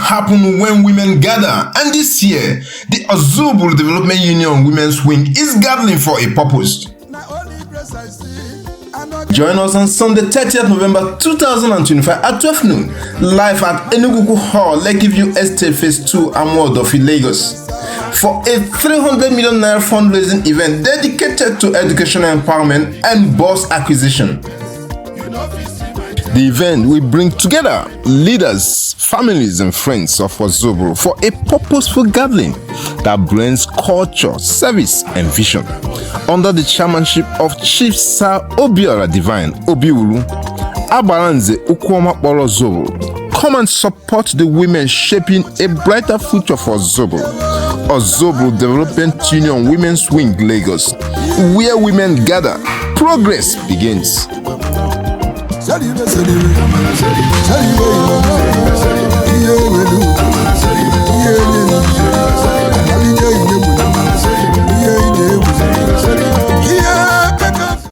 happen when women gather, and this year, the Ozubulu Development Union Women's Wing is gathering for a purpose. Join us on Sunday 30th November 2025 at 12 noon, live at Enugu Hall, Lakeview Estate Phase 2, Amodofi, Lagos, for a 300 million naira fundraising event dedicated to educational empowerment and boss acquisition. The event will bring together leaders, families, and friends of Ozubulu for a purposeful gathering that blends culture, service, and vision. Under the chairmanship of Chief Sir Obiora Divine Obiulu, Abaranze Ukwoma Polo Ozubulu, come and support the women shaping a brighter future for Ozubulu. Ozubulu Development Union Women's Wing, Lagos, where women gather, progress begins.